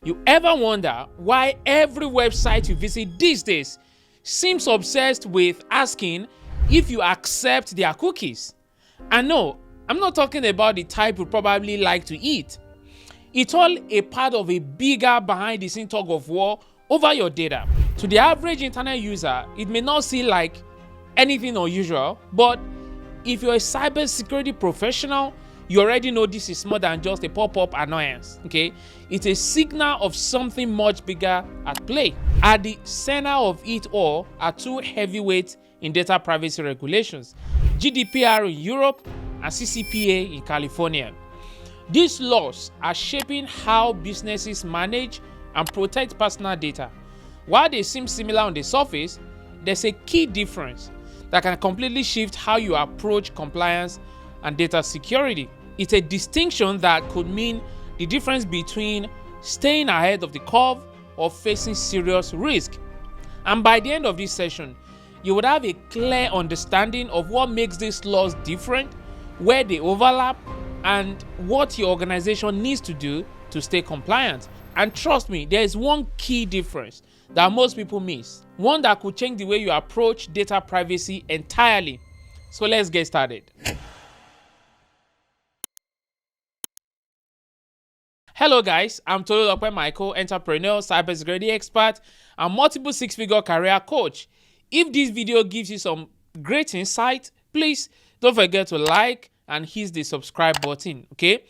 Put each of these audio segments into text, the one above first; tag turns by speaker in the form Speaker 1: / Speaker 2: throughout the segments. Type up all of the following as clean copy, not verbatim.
Speaker 1: You ever wonder why every website you visit these days seems obsessed with asking if you accept their cookies? And no, I'm not talking about the type you probably like to eat. It's all a part of a bigger behind-the-scenes tug of war over your data. To the average internet user, it may not seem like anything unusual, but if you're a cybersecurity professional, you already know this is more than just a pop-up annoyance, okay? It's a signal of something much bigger at play. At the center of it all are two heavyweights in data privacy regulations: GDPR in Europe and CCPA in California. These laws are shaping how businesses manage and protect personal data. While they seem similar on the surface, there's a key difference that can completely shift how you approach compliance and data security. It's a distinction that could mean the difference between staying ahead of the curve or facing serious risk. And by the end of this session, you would have a clear understanding of what makes these laws different, where they overlap, and what your organization needs to do to stay compliant. And trust me, there is one key difference that most people miss, one that could change the way you approach data privacy entirely. So let's get started. Hello guys, I'm Tolu Michael, entrepreneur, cybersecurity expert, and multiple six-figure career coach. If this video gives you some great insight, please don't forget to like and hit the subscribe button, okay?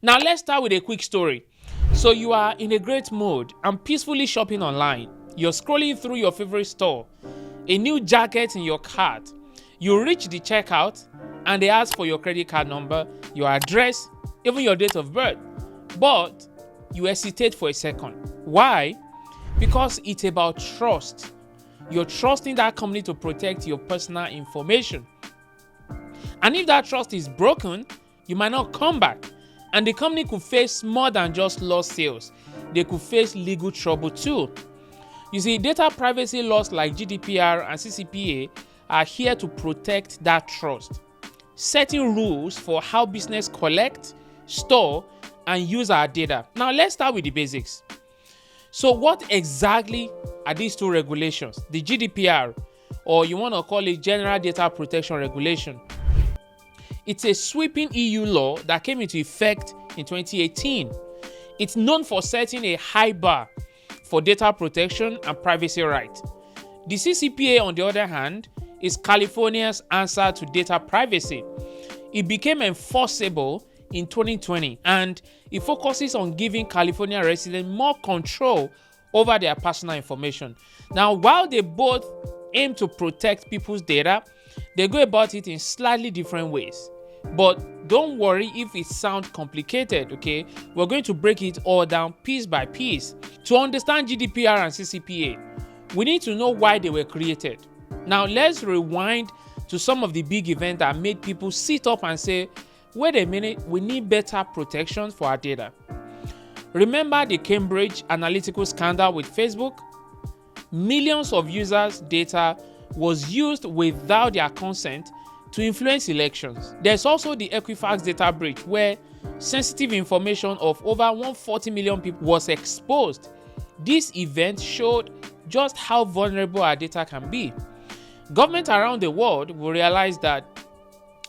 Speaker 1: Now let's start with a quick story. So you are in a great mood and peacefully shopping online. You're scrolling through your favorite store, a new jacket in your cart. You reach the checkout and they ask for your credit card number, your address, even your date of birth. But you hesitate for a second. Why? Because it's about trust. You're trusting that company to protect your personal information. And if that trust is broken, you might not come back. And the company could face more than just lost sales. They could face legal trouble too. You see, data privacy laws like GDPR and CCPA are here to protect that trust, setting rules for how business collect, store, and use our data. Now let's start with the basics. So what exactly are these two regulations? The GDPR, or you want to call it General Data Protection Regulation. It's a sweeping EU law that came into effect in 2018. It's known for setting a high bar for data protection and privacy rights. The CCPA, on the other hand, is California's answer to data privacy. It became enforceable in 2020, and it focuses on giving California residents more control over their personal information. Now, while they both aim to protect people's data, they go about it in slightly different ways. But don't worry if it sounds complicated, okay? We're going to break it all down piece by piece. To understand GDPR and CCPA, we need to know why they were created. Now, let's rewind to some of the big events that made people sit up and say, wait a minute, we need better protection for our data. Remember the Cambridge Analytica scandal with Facebook? Millions of users' data was used without their consent to influence elections. There's also the Equifax data breach, where sensitive information of over 140 million people was exposed. This event showed just how vulnerable our data can be. Governments around the world will realize that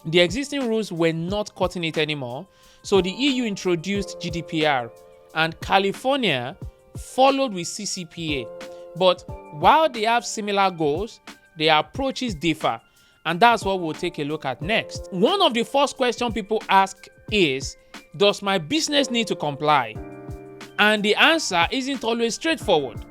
Speaker 1: the existing rules were not cutting it anymore, so the EU introduced GDPR, and California followed with CCPA. But while they have similar goals, their approaches differ, and that's what we'll take a look at next. One of the first questions people ask is, does my business need to comply? And the answer isn't always straightforward.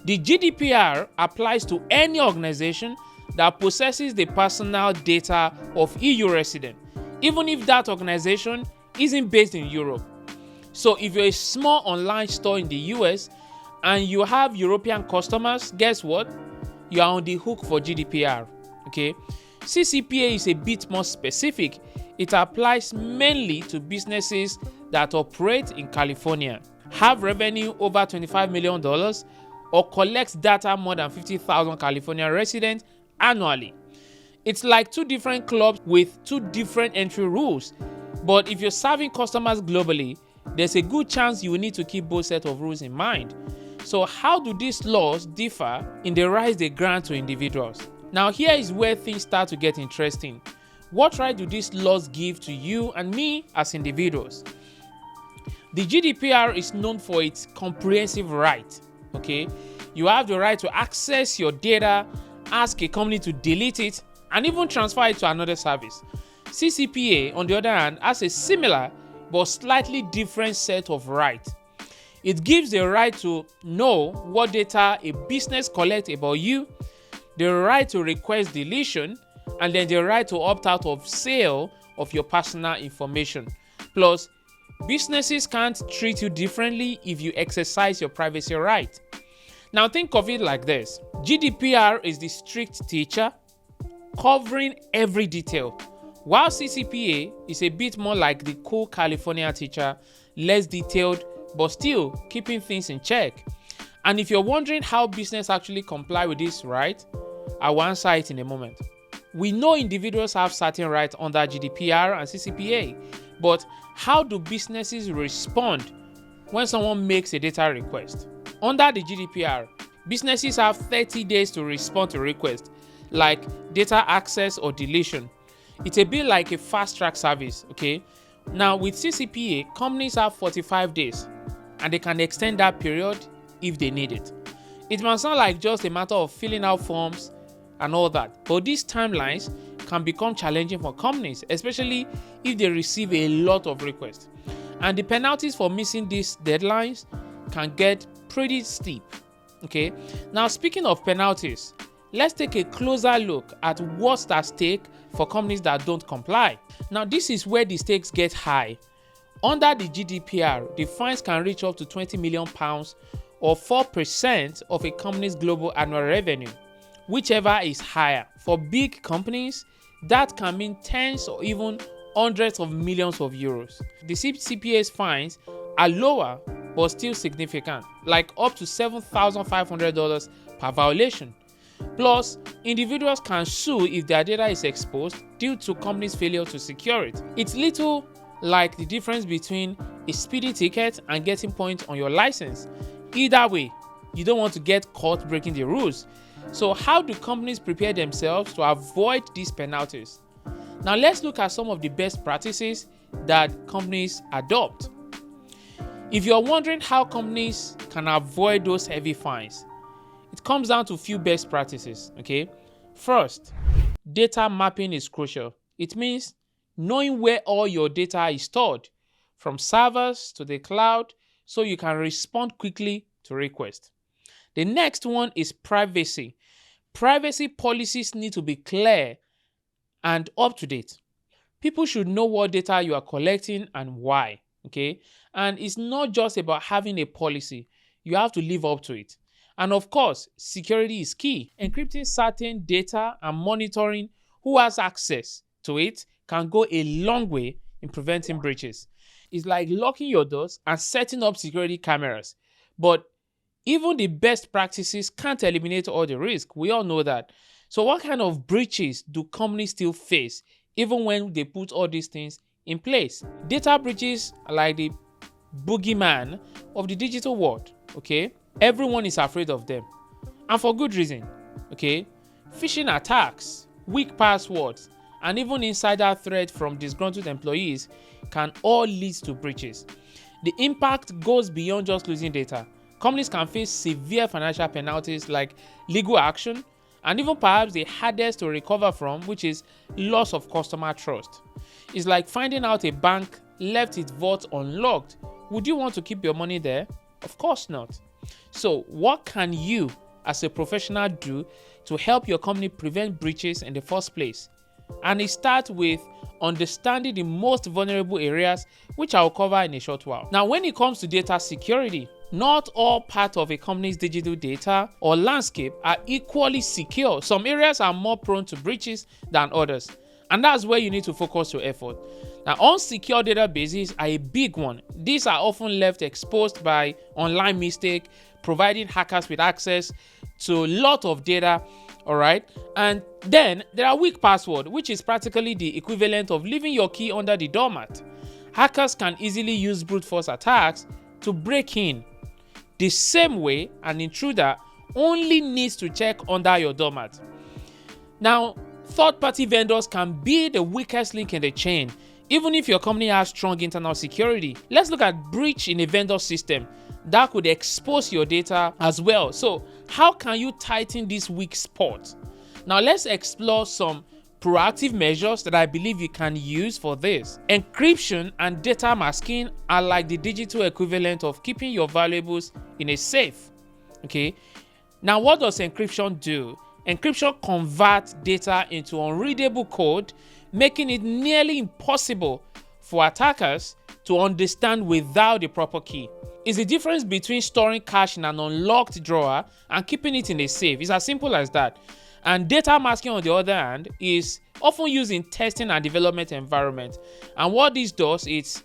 Speaker 1: The GDPR applies to any organization that possesses the personal data of EU residents, even if that organization isn't based in Europe. So if you're a small online store in the US and you have European customers, guess what? You are on the hook for GDPR, okay? CCPA is a bit more specific. It applies mainly to businesses that operate in California, have revenue over $25 million, or collect data more than 50,000 California residents annually. It's like two different clubs with two different entry rules. But if you're serving customers globally, there's a good chance you will need to keep both sets of rules in mind. So how do these laws differ in the rights they grant to individuals? Now here is where things start to get interesting. What right do these laws give to you and me as individuals? The GDPR is known for its comprehensive right. Okay, you have the right to access your data, ask a company to delete it, and even transfer it to another service. CCPA, on the other hand, has a similar but slightly different set of rights. It gives the right to know what data a business collects about you, the right to request deletion, and then the right to opt out of sale of your personal information. Plus, businesses can't treat you differently if you exercise your privacy right. Now think of it like this. GDPR is the strict teacher covering every detail, while CCPA is a bit more like the cool California teacher, less detailed but still keeping things in check. And if you're wondering how business actually comply with this right, I will answer it in a moment. We know individuals have certain rights under GDPR and CCPA, but how do businesses respond when someone makes a data request? Under the GDPR, businesses have 30 days to respond to requests like data access or deletion. It's a bit like a fast track service, okay? Now with CCPA, companies have 45 days and they can extend that period if they need it. It must sound like just a matter of filling out forms and all that, but these timelines can become challenging for companies, especially if they receive a lot of requests. And the penalties for missing these deadlines can get pretty steep. Okay, now speaking of penalties, let's take a closer look at what's at stake for companies that don't comply. Now this is where the stakes get high. Under the GDPR, the fines can reach up to £20 million or 4% of a company's global annual revenue, whichever is higher. For big companies, that can mean tens or even hundreds of millions of euros. The CCPA's fines are lower but still significant, like up to $7,500 per violation. Plus, individuals can sue if their data is exposed due to companies' failure to secure it. It's little like the difference between a speeding ticket and getting points on your license. Either way, you don't want to get caught breaking the rules. So how do companies prepare themselves to avoid these penalties? Now let's look at some of the best practices that companies adopt. If you're wondering how companies can avoid those heavy fines, it comes down to a few best practices, okay? First, data mapping is crucial. It means knowing where all your data is stored, from servers to the cloud, so you can respond quickly to requests. The next one is privacy. Privacy policies need to be clear and up to date. People should know what data you are collecting and why, okay? And it's not just about having a policy. You have to live up to it. And of course, security is key. Encrypting certain data and monitoring who has access to it can go a long way in preventing breaches. It's like locking your doors and setting up security cameras. But even the best practices can't eliminate all the risk. We all know that. So what kind of breaches do companies still face even when they put all these things in place? Data breaches are like the boogeyman of the digital world, okay? Everyone is afraid of them, and for good reason, okay? Phishing attacks, weak passwords, and even insider threats from disgruntled employees can all lead to breaches. The impact goes beyond just losing data. Companies can face severe financial penalties like legal action, and even perhaps the hardest to recover from, which is loss of customer trust. It's like finding out a bank left its vault unlocked. Would you want to keep your money there? Of course not. So what can you as a professional do to help your company prevent breaches in the first place? And it starts with understanding the most vulnerable areas, which I'll cover in a short while. Now, when it comes to data security, not all parts of a company's digital data or landscape are equally secure. Some areas are more prone to breaches than others, and that's where you need to focus your effort. Now, unsecure databases are a big one. These are often left exposed by online mistake, providing hackers with access to a lot of data, all right? And then there are weak passwords, which is practically the equivalent of leaving your key under the doormat. Hackers can easily use brute force attacks to break in. The same way, an intruder only needs to check under your doormat. Now, third-party vendors can be the weakest link in the chain, even if your company has strong internal security. Let's look at breach in a vendor system that could expose your data as well. So, how can you tighten this weak spot? Now, let's explore some proactive measures that I believe you can use for this. Encryption and data masking are like the digital equivalent of keeping your valuables in a safe. Okay. Now, what does encryption do? Encryption converts data into unreadable code, making it nearly impossible for attackers to understand without the proper key. It's the difference between storing cash in an unlocked drawer and keeping it in a safe. It's as simple as that. And data masking, on the other hand, is often used in testing and development environment. And what this does is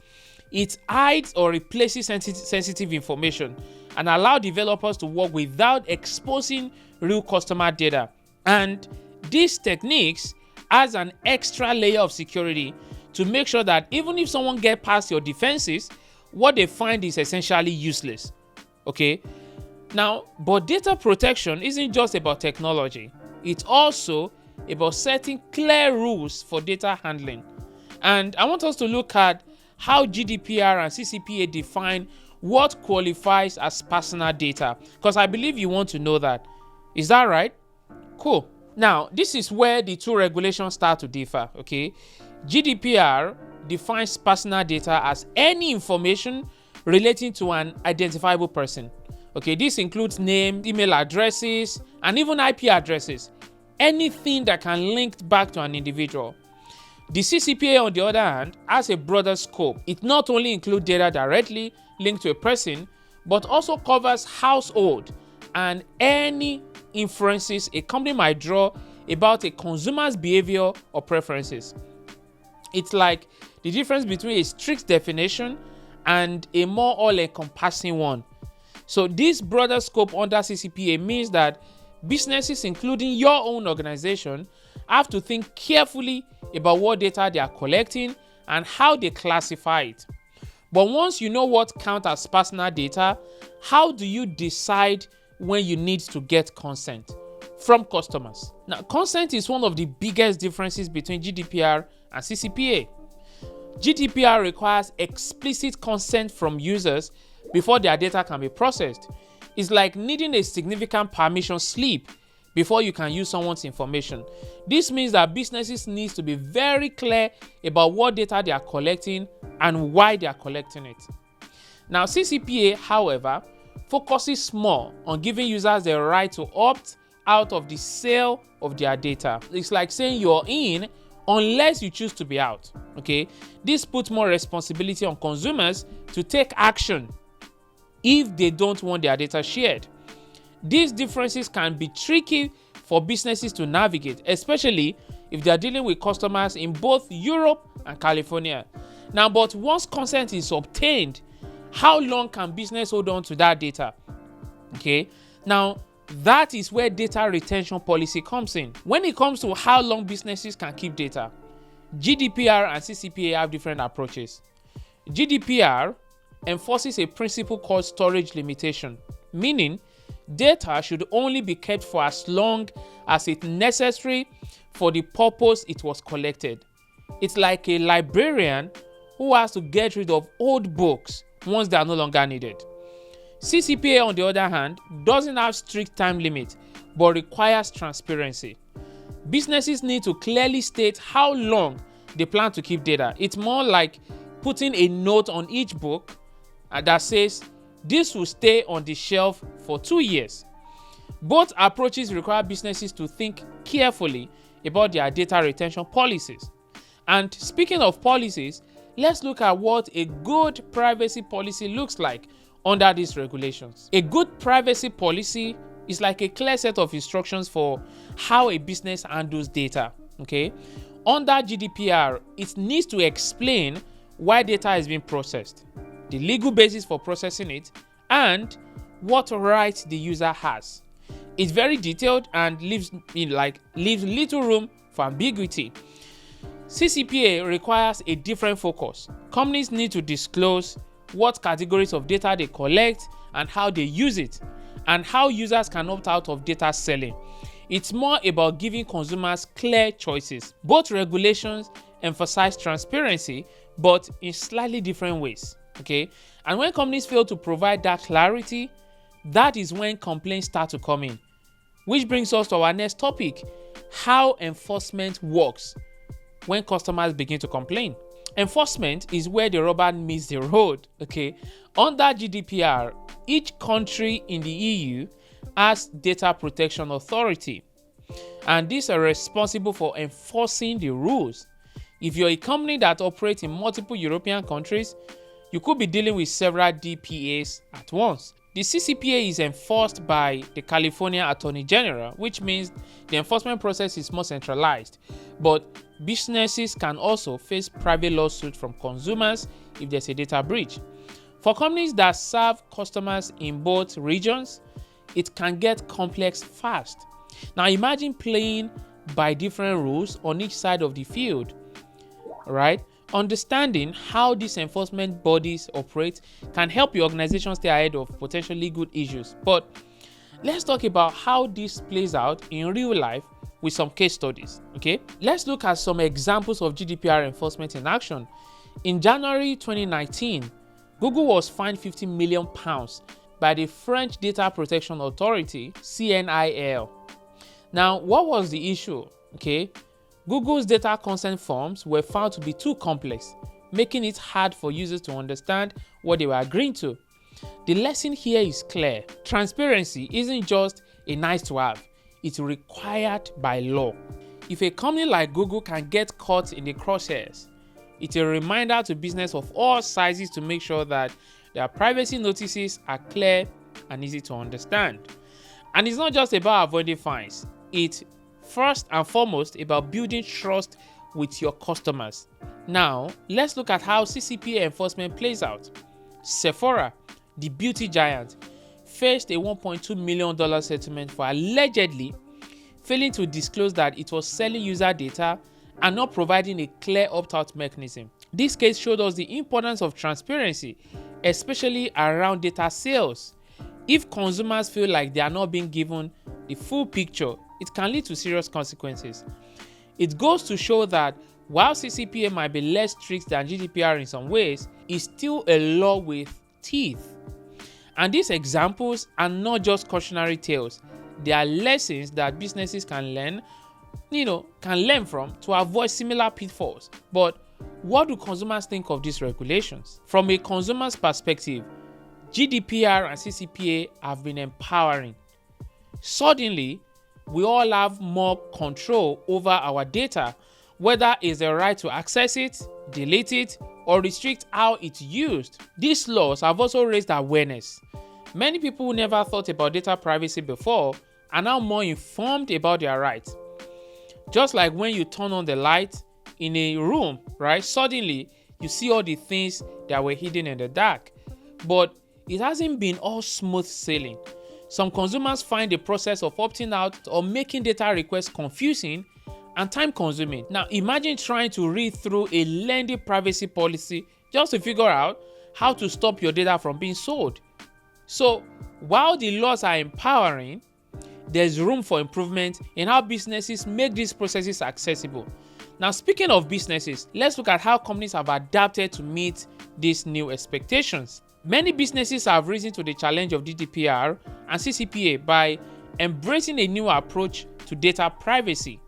Speaker 1: it hides or replaces sensitive information and allows developers to work without exposing real customer data. And these techniques adds an extra layer of security to make sure that even if someone gets past your defenses, what they find is essentially useless. Okay? Now, but data protection isn't just about technology. It's also about setting clear rules for data handling. And I want us to look at how GDPR and CCPA define what qualifies as personal data, because I believe you want to know that. Is that right? Cool. Now, this is where the two regulations start to differ, okay? GDPR defines personal data as any information relating to an identifiable person. Okay, this includes name, email addresses, and even IP addresses. Anything that can link back to an individual. The CCPA, on the other hand, has a broader scope. It not only includes data directly linked to a person, but also covers household and any inferences a company might draw about a consumer's behavior or preferences. It's like the difference between a strict definition and a more all-encompassing one. So this broader scope under CCPA means that businesses, including your own organization, have to think carefully about what data they are collecting and how they classify it. But once you know what counts as personal data, how do you decide when you need to get consent from customers? Now, consent is one of the biggest differences between GDPR and CCPA. GDPR requires explicit consent from users before their data can be processed. It's like needing a significant permission slip before you can use someone's information. This means that businesses need to be very clear about what data they are collecting and why they are collecting it. Now, CCPA, however, focuses more on giving users the right to opt out of the sale of their data. It's like saying you're in unless you choose to be out. Okay, this puts more responsibility on consumers to take action if they don't want their data shared. These differences can be tricky for businesses to navigate, especially if they are dealing with customers in both Europe and California. Now, but once consent is obtained, how long can business hold on to that data? Okay, now that is where data retention policy comes in. When it comes to how long businesses can keep data, GDPR and CCPA have different approaches. GDPR enforces a principle called storage limitation, meaning data should only be kept for as long as it's necessary for the purpose it was collected. It's like a librarian who has to get rid of old books once they are no longer needed. CCPA, on the other hand, doesn't have strict time limit, but requires transparency. Businesses need to clearly state how long they plan to keep data. It's more like putting a note on each book that says this will stay on the shelf for 2 years. Both approaches require businesses to think carefully about their data retention policies. And speaking of policies, let's look at what a good privacy policy looks like under these regulations. A good privacy policy is like a clear set of instructions for how a business handles data. Okay, under GDPR, it needs to explain why data is being processed, the legal basis for processing it, and what rights the user has. It's very detailed and leaves little room for ambiguity. CCPA requires a different focus. Companies need to disclose what categories of data they collect and how they use it, and how users can opt out of data selling. It's more about giving consumers clear choices. Both regulations emphasize transparency, but in slightly different ways. Okay? And when companies fail to provide that clarity, that is when complaints start to come in. Which brings us to our next topic: how enforcement works when customers begin to complain. Enforcement is where the rubber meets the road. Okay? Under GDPR, each country in the EU has data protection authority, and these are responsible for enforcing the rules. If you're a company that operates in multiple European countries, you could be dealing with several DPAs at once. The CCPA is enforced by the California Attorney General, which means the enforcement process is more centralized. But businesses can also face private lawsuits from consumers if there's a data breach. For companies that serve customers in both regions, it can get complex fast. Now imagine playing by different rules on each side of the field, right? Understanding how these enforcement bodies operate can help your organization stay ahead of potential legal issues. But let's talk about how this plays out in real life with some case studies. Okay, let's look at some examples of GDPR enforcement in action. In January 2019, Google was fined £50 million by the French Data Protection Authority, CNIL. Now, what was the issue? Okay, Google's data consent forms were found to be too complex, making it hard for users to understand what they were agreeing to. The lesson here is clear. Transparency isn't just a nice to have, it's required by law. If a company like Google can get caught in the crosshairs, it's a reminder to business of all sizes to make sure that their privacy notices are clear and easy to understand. And it's not just about avoiding fines, it's first and foremost about building trust with your customers. Now, let's look at how CCPA enforcement plays out. Sephora, the beauty giant, faced a $1.2 million settlement for allegedly failing to disclose that it was selling user data and not providing a clear opt-out mechanism. This case showed us the importance of transparency, especially around data sales. If consumers feel like they are not being given the full picture, it can lead to serious consequences. It goes to show that while CCPA might be less strict than GDPR in some ways, it's still a law with teeth. And these examples are not just cautionary tales. They are lessons that businesses can learn from to avoid similar pitfalls. But what do consumers think of these regulations? From a consumer's perspective, GDPR and CCPA have been empowering. Suddenly, we all have more control over our data, whether it's the right to access it, delete it, or restrict how it's used. These laws have also raised awareness. Many people who never thought about data privacy before are now more informed about their rights. Just like when you turn on the light in a room, right? Suddenly, you see all the things that were hidden in the dark. But it hasn't been all smooth sailing. Some consumers find the process of opting out or making data requests confusing and time-consuming. Now, imagine trying to read through a lengthy privacy policy just to figure out how to stop your data from being sold. So, while the laws are empowering, there's room for improvement in how businesses make these processes accessible. Now, speaking of businesses, let's look at how companies have adapted to meet these new expectations. Many businesses have risen to the challenge of GDPR and CCPA by embracing a new approach to data privacy.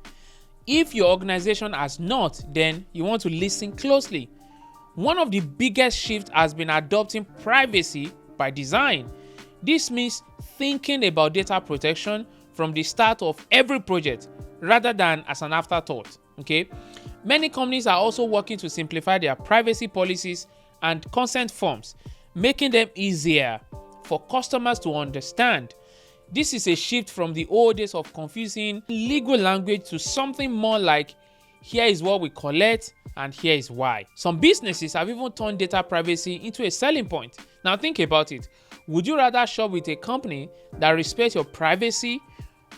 Speaker 1: If your organization has not, then you want to listen closely. One of the biggest shifts has been adopting privacy by design. This means thinking about data protection from the start of every project rather than as an afterthought. Okay? Many companies are also working to simplify their privacy policies and consent forms, making them easier for customers to understand. This is a shift from the old days of confusing legal language to something more like, here is what we collect and here is why. Some businesses have even turned data privacy into a selling point. Now think about it. Would you rather shop with a company that respects your privacy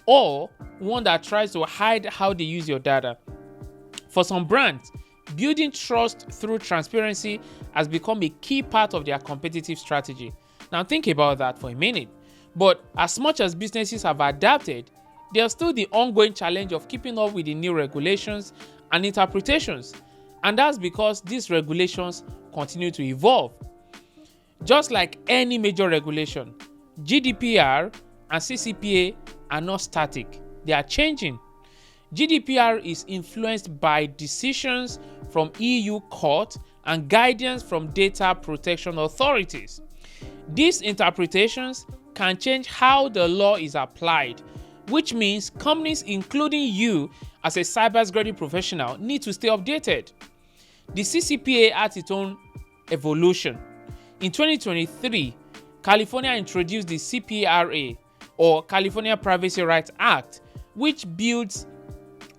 Speaker 1: or one that tries to hide how they use your data? For some brands, building trust through transparency has become a key part of their competitive strategy. Now think about that for a minute. But as much as businesses have adapted, there's still the ongoing challenge of keeping up with the new regulations and interpretations. And that's because these regulations continue to evolve. Just like any major regulation, GDPR and CCPA are not static, they are changing. GDPR is influenced by decisions from EU court and guidance from data protection authorities. These interpretations can change how the law is applied, which means companies, including you as a cybersecurity professional, need to stay updated. The CCPA had its own evolution. In 2023, California introduced the CPRA, or California Privacy Rights Act, which builds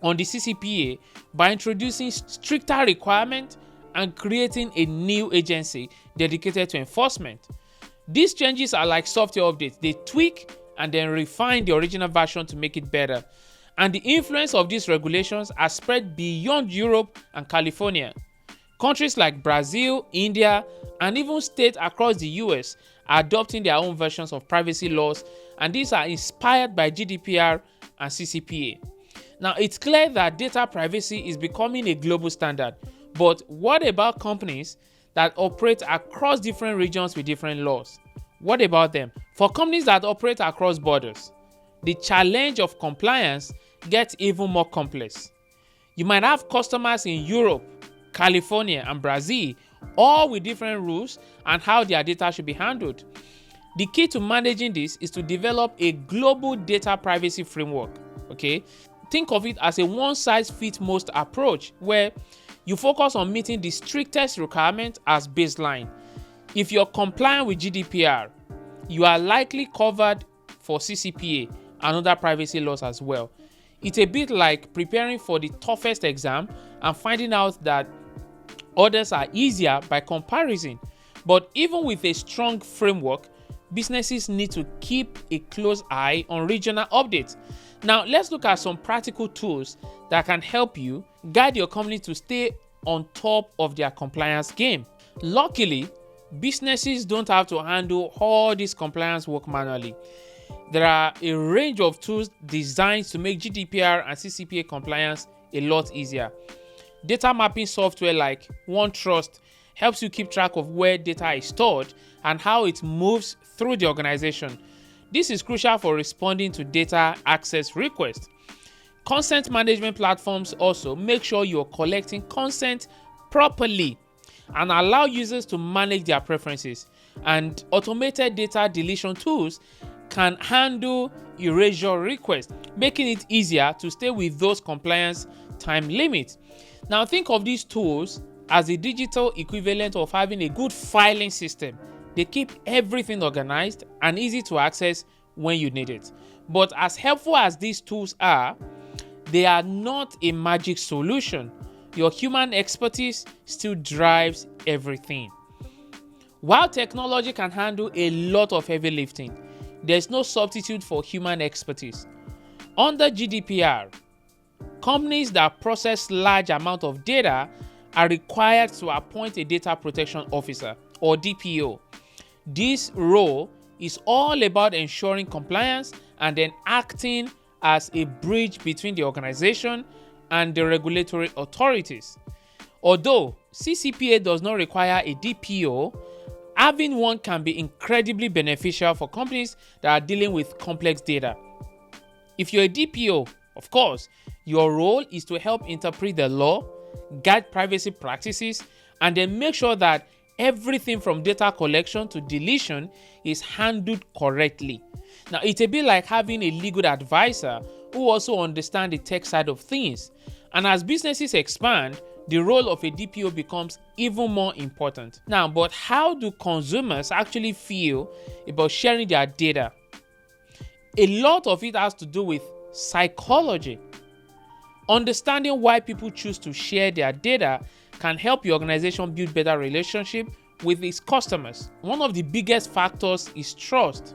Speaker 1: on the CCPA by introducing stricter requirements and creating a new agency dedicated to enforcement. These changes are like software updates. They tweak and then refine the original version to make it better. And the influence of these regulations has spread beyond Europe and California. Countries like Brazil, India, and even states across the US are adopting their own versions of privacy laws, and these are inspired by GDPR and CCPA. Now, it's clear that data privacy is becoming a global standard, but what about companies that operate across different regions with different laws? What about them? For companies that operate across borders, the challenge of compliance gets even more complex. You might have customers in Europe, California, and Brazil, all with different rules and how their data should be handled. The key to managing this is to develop a global data privacy framework. Okay? Think of it as a one-size-fits-most approach where you focus on meeting the strictest requirements as baseline. If you're compliant with GDPR, you are likely covered for CCPA and other privacy laws as well. It's a bit like preparing for the toughest exam and finding out that others are easier by comparison. But even with a strong framework, businesses need to keep a close eye on regional updates. Now, let's look at some practical tools that can help you guide your company to stay on top of their compliance game. Luckily, businesses don't have to handle all this compliance work manually. There are a range of tools designed to make GDPR and CCPA compliance a lot easier. Data mapping software like OneTrust helps you keep track of where data is stored and how it moves through the organization. This is crucial for responding to data access requests. Consent management platforms also make sure you're collecting consent properly and allow users to manage their preferences. And automated data deletion tools can handle erasure requests, making it easier to stay with those compliance time limits. Now think of these tools as the digital equivalent of having a good filing system. They keep everything organized and easy to access when you need it. But as helpful as these tools are, they are not a magic solution. Your human expertise still drives everything. While technology can handle a lot of heavy lifting, there's no substitute for human expertise. Under GDPR, companies that process large amounts of data are required to appoint a data protection officer, or DPO. This role is all about ensuring compliance and then acting as a bridge between the organization and the regulatory authorities. Although CCPA does not require a DPO, having one can be incredibly beneficial for companies that are dealing with complex data. If you're a DPO, of course, your role is to help interpret the law, guide privacy practices, and then make sure that everything from data collection to deletion is handled correctly. Now, it's a bit like having a legal advisor who also understands the tech side of things. And as businesses expand, the role of a DPO becomes even more important. Now, but how do consumers actually feel about sharing their data? A lot of it has to do with psychology. Understanding why people choose to share their data can help your organization build better relationship with its customers. One of the biggest factors is trust.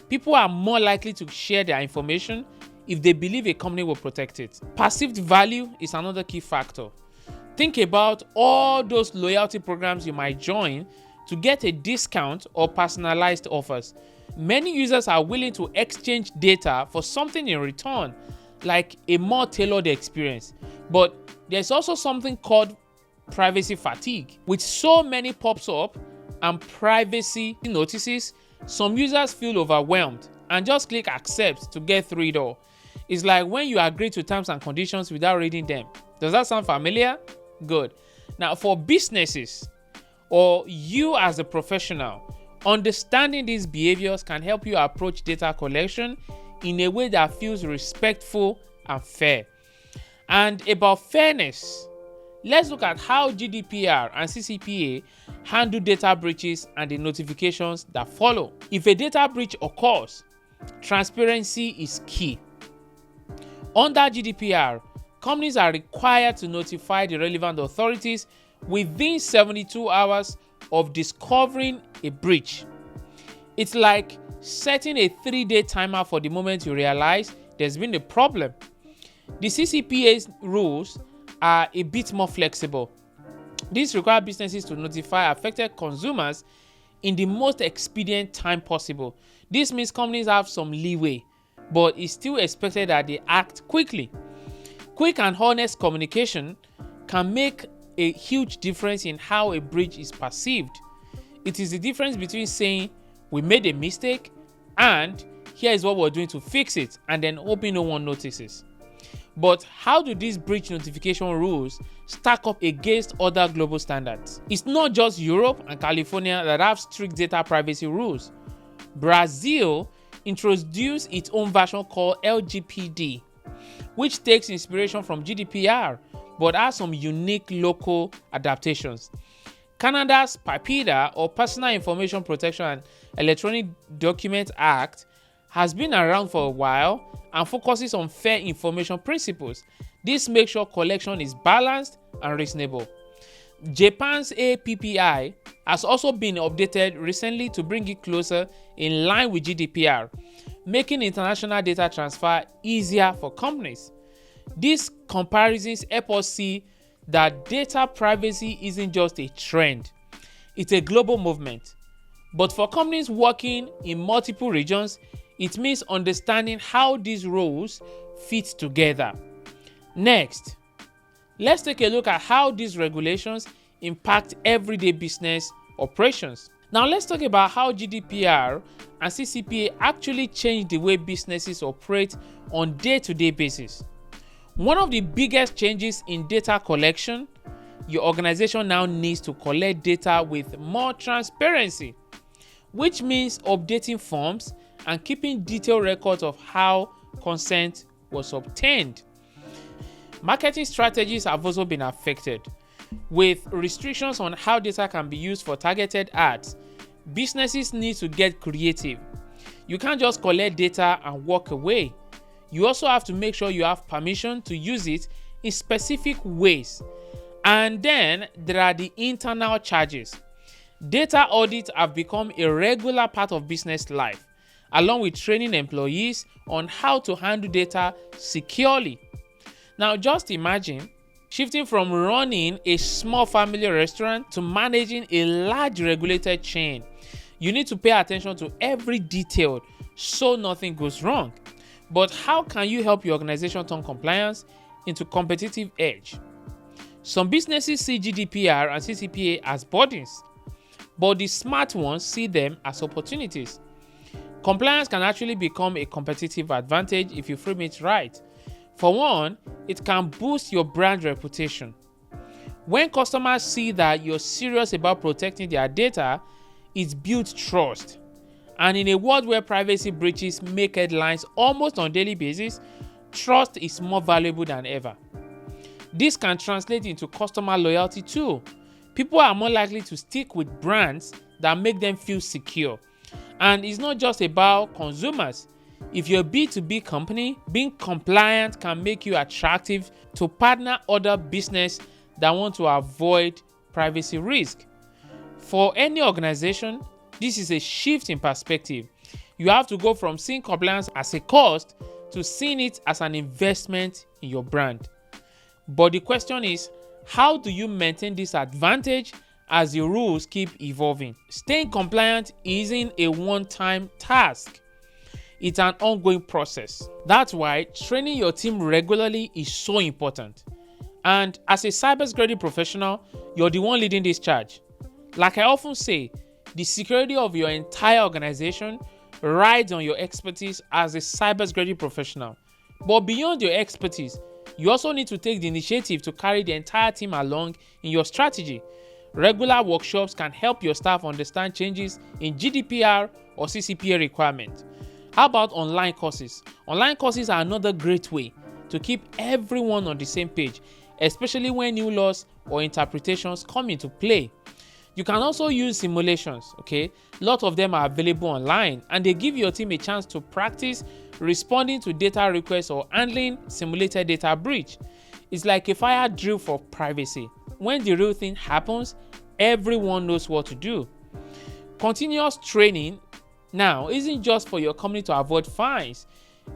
Speaker 1: People are more likely to share their information if they believe a company will protect it. Perceived value is another key factor. Think about all those loyalty programs you might join to get a discount or personalized offers. Many users are willing to exchange data for something in return, like a more tailored experience. But there's also something called privacy fatigue. With so many pop-ups and privacy notices, some users feel overwhelmed and just click accept to get through it all. It's like when you agree to terms and conditions without reading them. Does that sound familiar? Good. Now, for businesses or you as a professional, understanding these behaviors can help you approach data collection in a way that feels respectful and fair. And about fairness, let's look at how GDPR and CCPA handle data breaches and the notifications that follow. If a data breach occurs, transparency is key. Under GDPR, companies are required to notify the relevant authorities within 72 hours of discovering a breach. It's like setting a 3-day timer for the moment you realize there's been a problem. The CCPA's rules are a bit more flexible. These require businesses to notify affected consumers in the most expedient time possible. This means companies have some leeway, but it's still expected that they act quickly. Quick and honest communication can make a huge difference in how a breach is perceived. It is the difference between saying, "We made a mistake," and "Here is what we're doing to fix it," and then hoping no one notices. But how do these breach notification rules stack up against other global standards? It's not just Europe and California that have strict data privacy rules. Brazil introduced its own version called LGPD, which takes inspiration from GDPR but has some unique local adaptations. Canada's PIPEDA, or Personal Information Protection and Electronic Documents Act, has been around for a while and focuses on fair information principles. This makes sure collection is balanced and reasonable. Japan's APPI has also been updated recently to bring it closer in line with GDPR, making international data transfer easier for companies. These comparisons help us see that data privacy isn't just a trend, it's a global movement. But for companies working in multiple regions, it means understanding how these roles fit together. Next, let's take a look at how these regulations impact everyday business operations. Now let's talk about how GDPR and CCPA actually change the way businesses operate on a day-to-day basis. One of the biggest changes in data collection, your organization now needs to collect data with more transparency, which means updating forms and keeping detailed records of how consent was obtained. Marketing strategies have also been affected. With restrictions on how data can be used for targeted ads, businesses need to get creative. You can't just collect data and walk away. You also have to make sure you have permission to use it in specific ways. And then there are the internal charges. Data audits have become a regular part of business life, along with training employees on how to handle data securely. Now just imagine shifting from running a small family restaurant to managing a large regulated chain. You need to pay attention to every detail so nothing goes wrong. But how can you help your organization turn compliance into competitive edge? Some businesses see GDPR and CCPA as burdens, but the smart ones see them as opportunities. Compliance can actually become a competitive advantage if you frame it right. For one, it can boost your brand reputation. When customers see that you're serious about protecting their data, it builds trust. And in a world where privacy breaches make headlines almost on a daily basis, trust is more valuable than ever. This can translate into customer loyalty too. People are more likely to stick with brands that make them feel secure. And it's not just about consumers. If you're a B2B company, being compliant can make you attractive to partner other businesses that want to avoid privacy risk. For any organization, this is a shift in perspective. You have to go from seeing compliance as a cost to seeing it as an investment in your brand. But the question is, how do you maintain this advantage as the rules keep evolving? Staying compliant isn't a one-time task. It's an ongoing process. That's why training your team regularly is so important. And as a cybersecurity professional, you're the one leading this charge. Like I often say, the security of your entire organization rides on your expertise as a cybersecurity professional. But beyond your expertise, you also need to take the initiative to carry the entire team along in your strategy. Regular workshops can help your staff understand changes in GDPR or CCPA requirements. How about online courses? Online courses are another great way to keep everyone on the same page, especially when new laws or interpretations come into play. You can also use simulations, okay? A lot of them are available online, and they give your team a chance to practice responding to data requests or handling simulated data breach. It's like a fire drill for privacy. When the real thing happens, everyone knows what to do. Continuous training now isn't just for your company to avoid fines.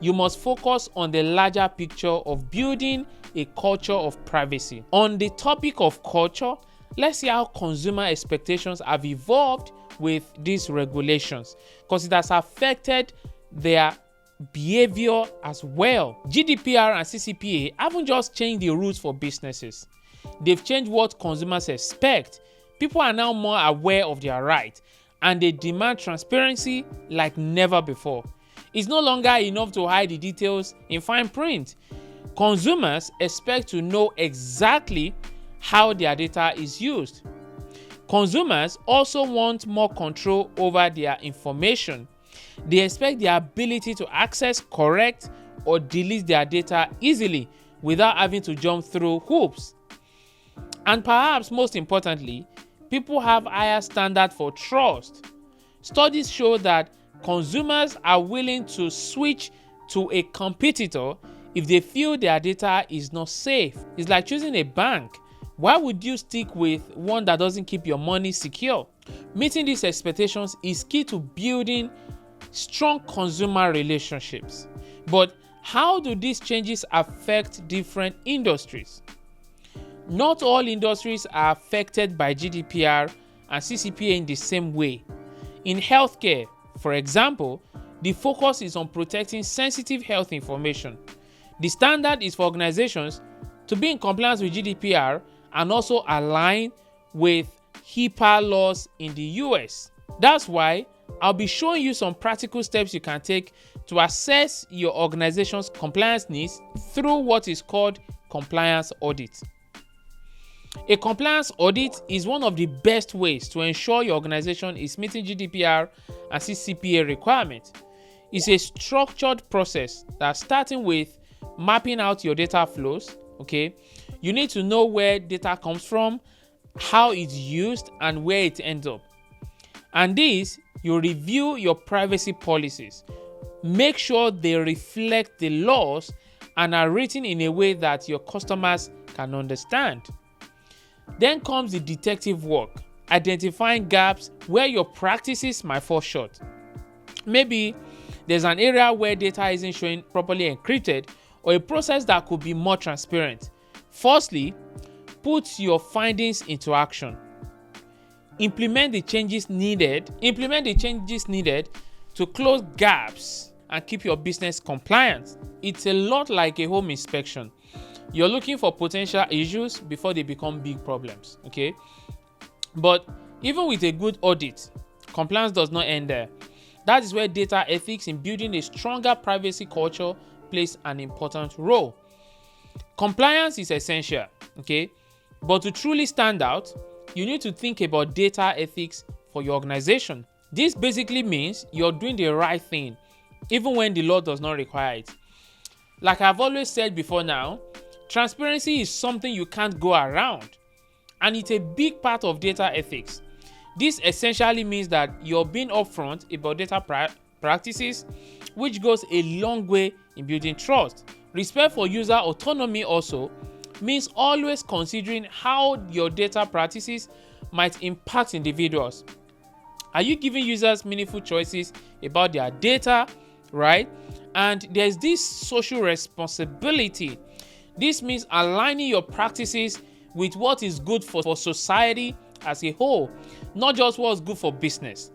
Speaker 1: You must focus on the larger picture of building a culture of privacy. On the topic of culture, let's see how consumer expectations have evolved with these regulations, because it has affected their behavior as well. GDPR and CCPA haven't just changed the rules for businesses. They've changed what consumers expect. People are now more aware of their rights, and they demand transparency like never before. It's no longer enough to hide the details in fine print. Consumers expect to know exactly how their data is used. Consumers also want more control over their information. They expect the ability to access, correct, or delete their data easily without having to jump through hoops. And perhaps most importantly, people have higher standards for trust. Studies show that consumers are willing to switch to a competitor if they feel their data is not safe. It's like choosing a bank. Why would you stick with one that doesn't keep your money secure? Meeting these expectations is key to building strong consumer relationships. But how do these changes affect different industries? Not all industries are affected by GDPR and CCPA in the same way. In healthcare, for example, the focus is on protecting sensitive health information. The standard is for organizations to be in compliance with GDPR and also align with HIPAA laws in the US. That's why I'll be showing you some practical steps you can take to assess your organization's compliance needs through what is called compliance audit. A compliance audit is one of the best ways to ensure your organization is meeting GDPR and CCPA requirements. It's a structured process that's starting with mapping out your data flows, okay? You need to know where data comes from, how it's used, and where it ends up. And this, you review your privacy policies. Make sure they reflect the laws and are written in a way that your customers can understand. Then comes the detective work, identifying gaps where your practices might fall short. Maybe there's an area where data isn't showing properly encrypted, or a process that could be more transparent. Firstly, put your findings into action. Implement the changes needed to close gaps and keep your business compliant. It's a lot like a home inspection. You're looking for potential issues before they become big problems, okay? But even with a good audit, compliance does not end there. That is where data ethics in building a stronger privacy culture plays an important role. Compliance is essential, okay? But to truly stand out, you need to think about data ethics for your organization. This basically means you're doing the right thing, even when the law does not require it. Like I've always said before now, transparency is something you can't go around, and it's a big part of data ethics. This essentially means that you're being upfront about data practices, which goes a long way in building trust. Respect for user autonomy also means always considering how your data practices might impact individuals. Are you giving users meaningful choices about their data, right? And there's this social responsibility. This means aligning your practices with what is good for society as a whole, not just what's good for business.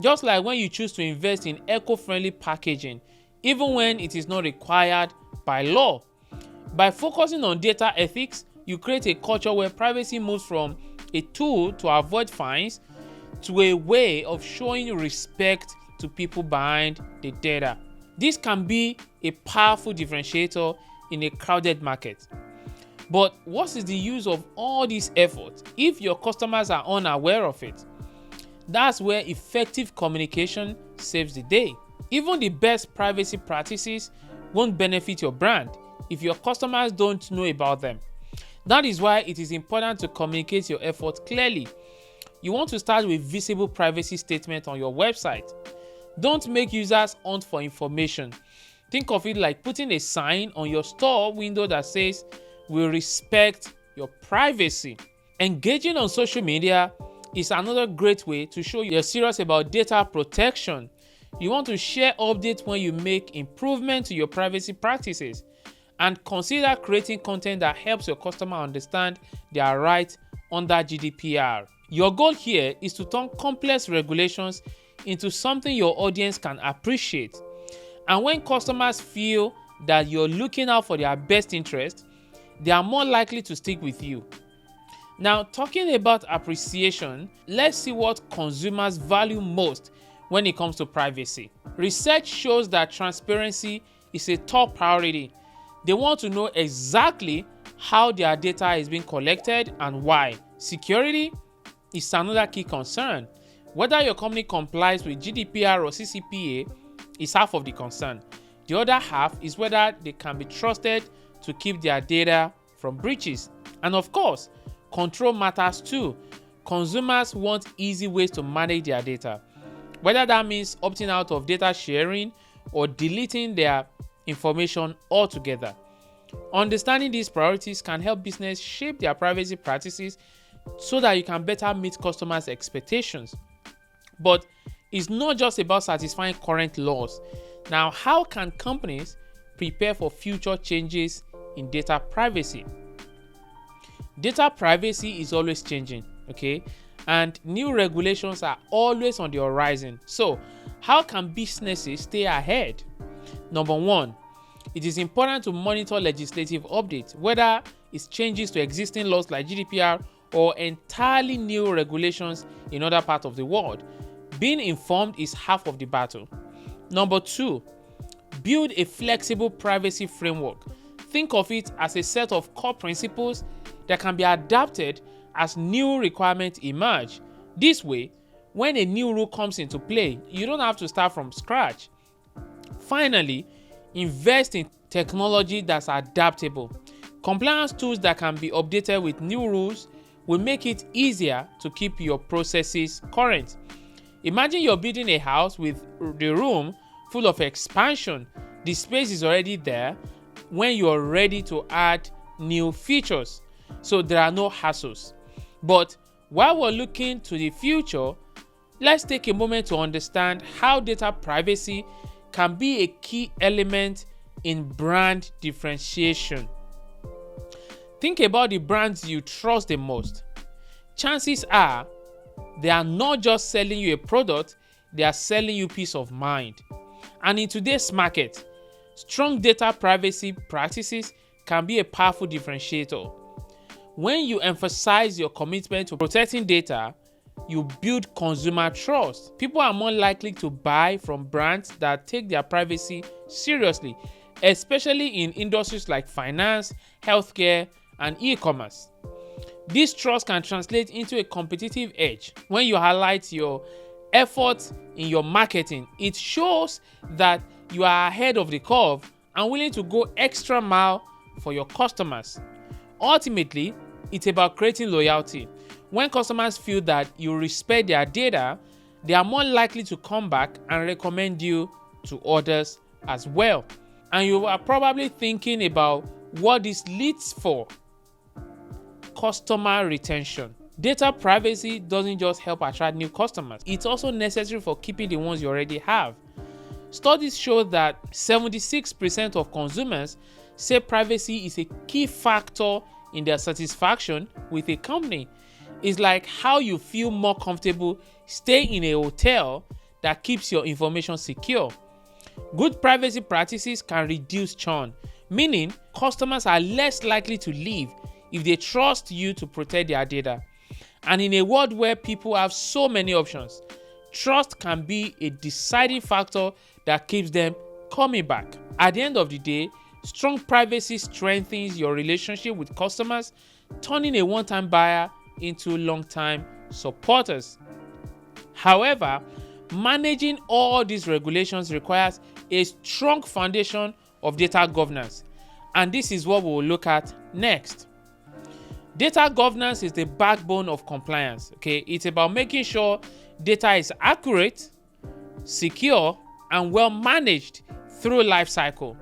Speaker 1: Just like when you choose to invest in eco-friendly packaging, even when it is not required by law. By focusing on data ethics, you create a culture where privacy moves from a tool to avoid fines to a way of showing respect to people behind the data. This can be a powerful differentiator in a crowded market. But what is the use of all this effort if your customers are unaware of it? That's where effective communication saves the day. Even the best privacy practices won't benefit your brand if your customers don't know about them. That is why it is important to communicate your efforts clearly. You want to start with visible privacy statement on your website. Don't make users hunt for information. Think of it like putting a sign on your store window that says, "We respect your privacy." Engaging on social media is another great way to show you're serious about data protection. You want to share updates when you make improvements to your privacy practices, and consider creating content that helps your customer understand their rights under GDPR. Your goal here is to turn complex regulations into something your audience can appreciate. And when customers feel that you're looking out for their best interest, they are more likely to stick with you. Now, talking about appreciation, let's see what consumers value most when it comes to privacy. Research shows that transparency is a top priority. They want to know exactly how their data is being collected and why. Security is another key concern. Whether your company complies with GDPR or CCPA is half of the concern. The other half is whether they can be trusted to keep their data from breaches. And of course, control matters too. Consumers want easy ways to manage their data, whether that means opting out of data sharing or deleting their information altogether. Understanding these priorities can help business shape their privacy practices so that you can better meet customers' expectations. But it's not just about satisfying current laws. Now, how can companies prepare for future changes in data privacy? Data privacy is always changing, okay? And new regulations are always on the horizon. So, how can businesses stay ahead? Number one, it is important to monitor legislative updates, whether it's changes to existing laws like GDPR or entirely new regulations in other parts of the world. Being informed is half of the battle. Number two, build a flexible privacy framework. Think of it as a set of core principles that can be adapted as new requirements emerge. This way, when a new rule comes into play, you don't have to start from scratch. Finally, invest in technology that's adaptable. Compliance tools that can be updated with new rules will make it easier to keep your processes current. Imagine you're building a house with the room full of expansion. The space is already there when you're ready to add new features, so there are no hassles. But while we're looking to the future, let's take a moment to understand how data privacy can be a key element in brand differentiation. Think about the brands you trust the most. Chances are they are not just selling you a product, they are selling you peace of mind. And in today's market, strong data privacy practices can be a powerful differentiator. When you emphasize your commitment to protecting data, you build consumer trust. People are more likely to buy from brands that take their privacy seriously, especially in industries like finance, healthcare, and e-commerce. This trust can translate into a competitive edge. When you highlight your efforts in your marketing, it shows that you are ahead of the curve and willing to go extra mile for your customers. Ultimately, it's about creating loyalty. When customers feel that you respect their data, they are more likely to come back and recommend you to others as well. And you are probably thinking about what this leads for. Customer retention. Data privacy doesn't just help attract new customers, it's also necessary for keeping the ones you already have. Studies show that 76% of consumers say privacy is a key factor in their satisfaction with a company. It's like how you feel more comfortable staying in a hotel that keeps your information secure. Good privacy practices can reduce churn, meaning customers are less likely to leave if they trust you to protect their data. And in a world where people have so many options, trust can be a deciding factor that keeps them coming back. At the end of the day, strong privacy strengthens your relationship with customers, turning a one-time buyer into long-time supporters. However, managing all these regulations requires a strong foundation of data governance, and this is what we will look at next. Data governance is the backbone of compliance. It's about making sure data is accurate, secure, and well managed through life cycle.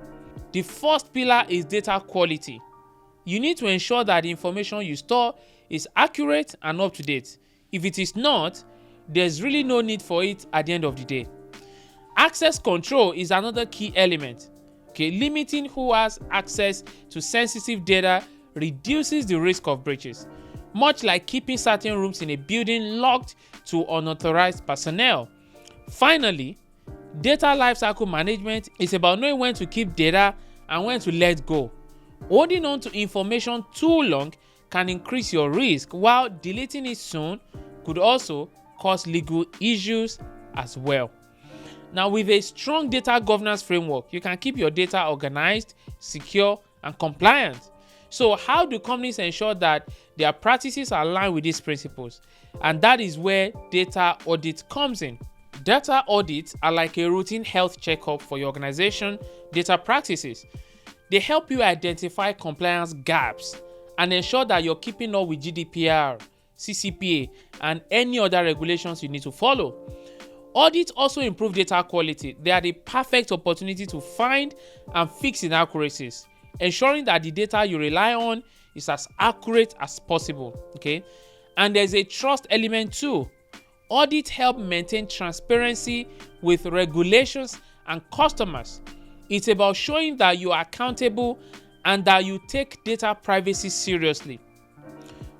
Speaker 1: The first pillar is data quality. You need to ensure that the information you store is accurate and up to date. If it is not, there's really no need for it at the end of the day. Access control is another key element. Limiting who has access to sensitive data reduces the risk of breaches, much like keeping certain rooms in a building locked to unauthorized personnel. Finally, data lifecycle management is about knowing when to keep data and when to let go. Holding on to information too long can increase your risk, while deleting it soon could also cause legal issues as well. Now, with a strong data governance framework, you can keep your data organized, secure, and compliant. So how do companies ensure that their practices are aligned with these principles? And that is where data audit comes in. Data audits are like a routine health checkup for your organization data practices. They help you identify compliance gaps and ensure that you're keeping up with GDPR, CCPA, and any other regulations you need to follow. Audits also improve data quality. They are the perfect opportunity to find and fix inaccuracies, ensuring that the data you rely on is as accurate as possible. And there's a trust element too. Audits help maintain transparency with regulations and customers. It's about showing that you are accountable and that you take data privacy seriously.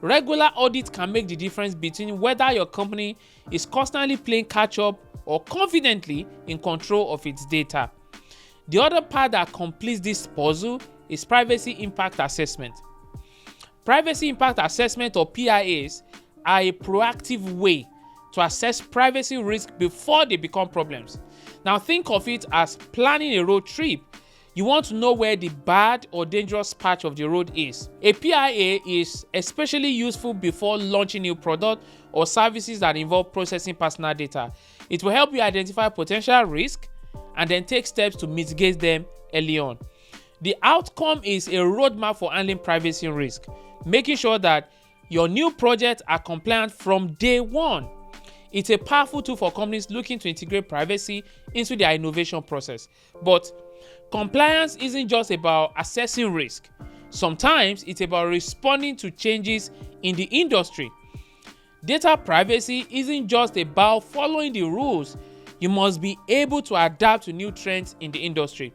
Speaker 1: Regular audits can make the difference between whether your company is constantly playing catch up or confidently in control of its data. The other part that completes this puzzle is privacy impact assessment. Privacy impact assessment, or PIAs, are a proactive way to assess privacy risk before they become problems. Now think of it as planning a road trip. You want to know where the bad or dangerous patch of the road is. A PIA is especially useful before launching new products or services that involve processing personal data. It will help you identify potential risk and then take steps to mitigate them early on. The outcome is a roadmap for handling privacy risk, making sure that your new projects are compliant from day one. It's a powerful tool for companies looking to integrate privacy into their innovation process. But compliance isn't just about assessing risk. Sometimes it's about responding to changes in the industry. Data privacy isn't just about following the rules. You must be able to adapt to new trends in the industry.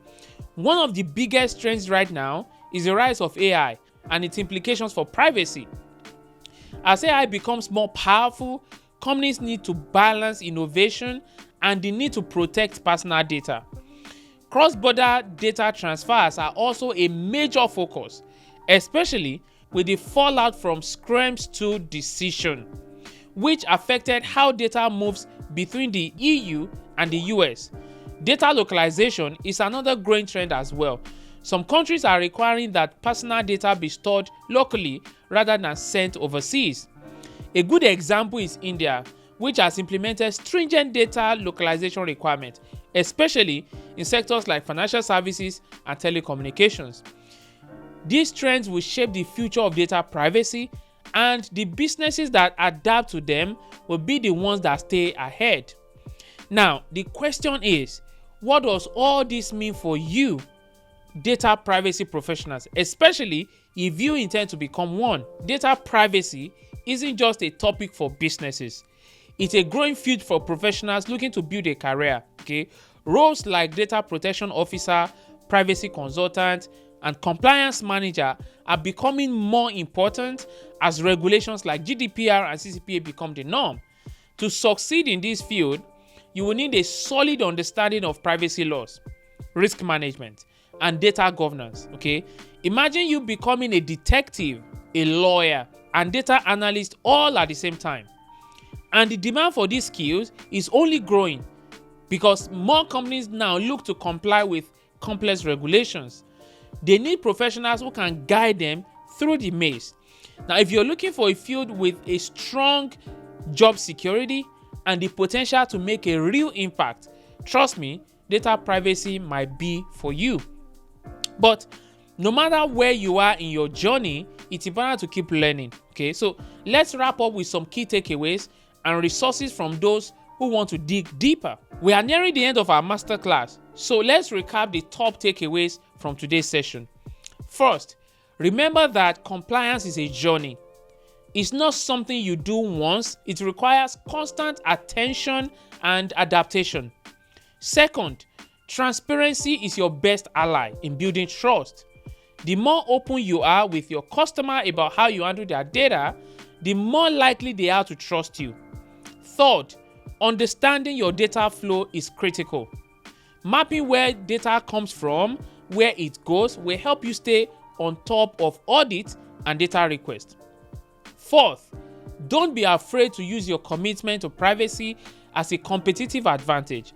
Speaker 1: One of the biggest trends right now is the rise of AI and its implications for privacy. As AI becomes more powerful, companies need to balance innovation and the need to protect personal data. Cross-border data transfers are also a major focus, especially with the fallout from Schrems 2 decision, which affected how data moves between the EU and the US. Data localization is another growing trend as well. Some countries are requiring that personal data be stored locally rather than sent overseas. A good example is India, which has implemented stringent data localization requirements, especially in sectors like financial services and telecommunications. These trends will shape the future of data privacy, and the businesses that adapt to them will be the ones that stay ahead. Now, the question is, what does all this mean for you, data privacy professionals, especially if you intend to become one? Data privacy isn't just a topic for businesses. It's a growing field for professionals looking to build a career. Roles like data protection officer, privacy consultant, and compliance manager are becoming more important as regulations like GDPR and CCPA become the norm. To succeed in this field, you will need a solid understanding of privacy laws, risk management, and data governance. Okay, imagine you becoming a detective, a lawyer, and data analyst all at the same time. And the demand for these skills is only growing because more companies now look to comply with complex regulations. They need professionals who can guide them through the maze. Now, if you're looking for a field with a strong job security and the potential to make a real impact, trust me, data privacy might be for you. But no matter where you are in your journey, it's important to keep learning. Okay, so let's wrap up with some key takeaways and resources from those who want to dig deeper. We are nearing the end of our masterclass, so let's recap the top takeaways from today's session. First, remember that compliance is a journey. It's not something you do once, it requires constant attention and adaptation. Second, transparency is your best ally in building trust. The more open you are with your customer about how you handle their data, the more likely they are to trust you. Third, understanding your data flow is critical. Mapping where data comes from, where it goes, will help you stay on top of audits and data requests. Fourth, don't be afraid to use your commitment to privacy as a competitive advantage.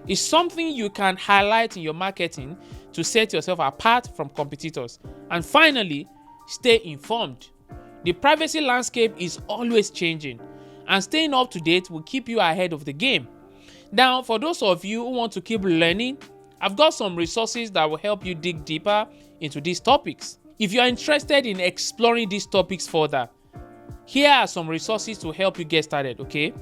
Speaker 1: It's something you can highlight in your marketing to set yourself apart from competitors. And finally, stay informed. The privacy landscape is always changing, and staying up to date will keep you ahead of the game. Now, for those of you who want to keep learning, I've got some resources that will help you dig deeper into these topics. If you are interested in exploring these topics further, here are some resources to help you get started, okay?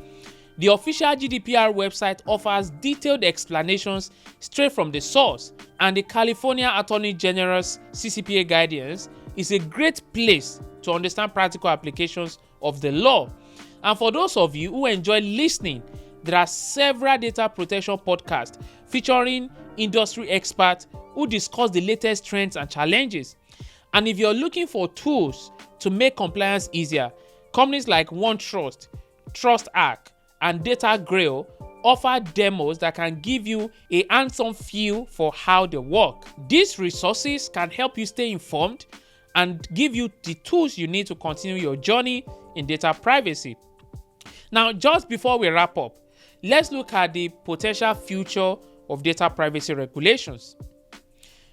Speaker 1: The official GDPR website offers detailed explanations straight from the source, and the California Attorney General's CCPA guidance is a great place to understand practical applications of the law. And for those of you who enjoy listening, there are several data protection podcasts featuring industry experts who discuss the latest trends and challenges. And if you're looking for tools to make compliance easier, companies like OneTrust, TrustArc, and DataGrail offer demos that can give you a hands-on feel for how they work. These resources can help you stay informed and give you the tools you need to continue your journey in data privacy. Now, just before we wrap up, let's look at the potential future of data privacy regulations.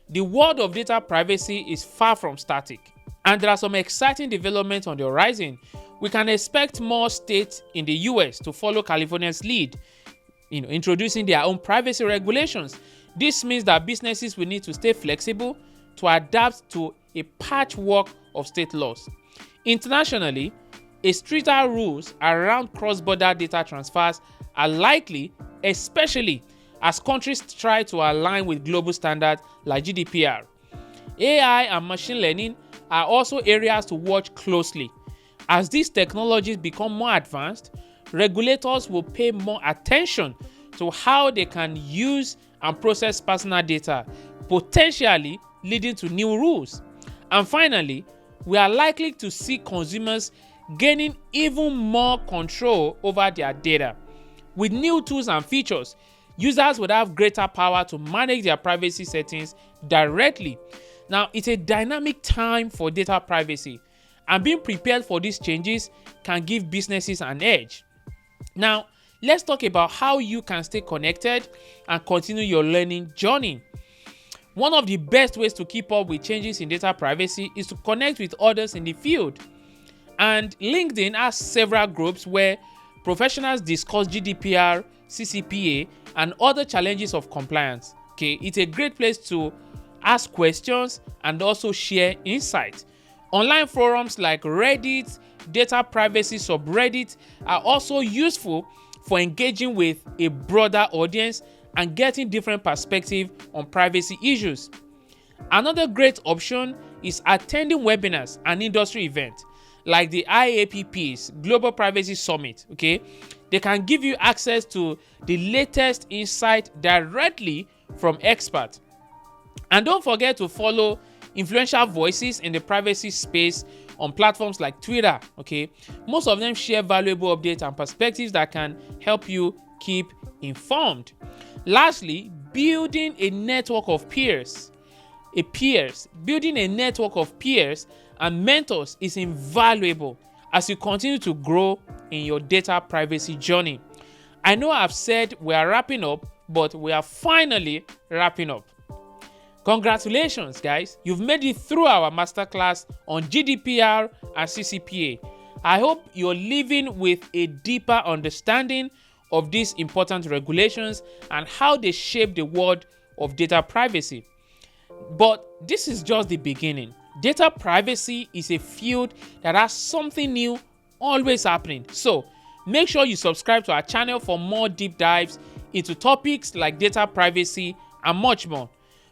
Speaker 1: The world of data privacy is far from static, and there are some exciting developments on the horizon. We can expect more states in the US to follow California's lead, introducing their own privacy regulations. This means that businesses will need to stay flexible to adapt to a patchwork of state laws. Internationally, stricter rules around cross-border data transfers are likely, especially as countries try to align with global standards like GDPR. AI and machine learning are also areas to watch closely. As these technologies become more advanced, regulators will pay more attention to how they can use and process personal data, potentially leading to new rules. And finally, we are likely to see consumers gaining even more control over their data. With new tools and features, users would have greater power to manage their privacy settings directly. Now, it's a dynamic time for data privacy, and being prepared for these changes can give businesses an edge. Now, let's talk about how you can stay connected and continue your learning journey. One of the best ways to keep up with changes in data privacy is to connect with others in the field. And LinkedIn has several groups where professionals discuss GDPR, CCPA, and other challenges of compliance. Okay, it's a great place to ask questions and also share insights. Online forums like Reddit, data privacy subreddit are also useful for engaging with a broader audience and getting different perspectives on privacy issues. Another great option is attending webinars and industry events like the IAPP's Global Privacy Summit. Okay, They can give you access to the latest insight directly from experts. And don't forget to follow influential voices in the privacy space on platforms like Twitter, okay? Most of them share valuable updates and perspectives that can help you keep informed. Lastly, building a network of peers. Building a network of peers and mentors is invaluable as you continue to grow in your data privacy journey. I know I've said we are wrapping up, but we are finally wrapping up. Congratulations, guys. You've made it through our masterclass on GDPR and CCPA. I hope you're living with a deeper understanding of these important regulations and how they shape the world of data privacy. But this is just the beginning. Data privacy is a field that has something new always happening. So make sure you subscribe to our channel for more deep dives into topics like data privacy and much more.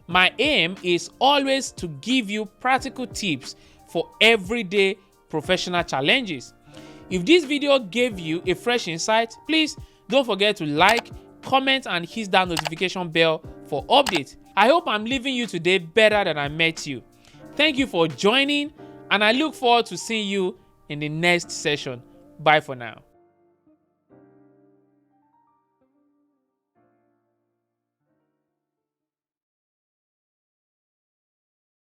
Speaker 1: My aim is always to give you practical tips for everyday professional challenges. If this video gave you a fresh insight, please don't forget to like, comment, and hit that notification bell for updates. I hope I'm leaving you today better than I met you. Thank you for joining, and I look forward to seeing you in the next session. Bye for now.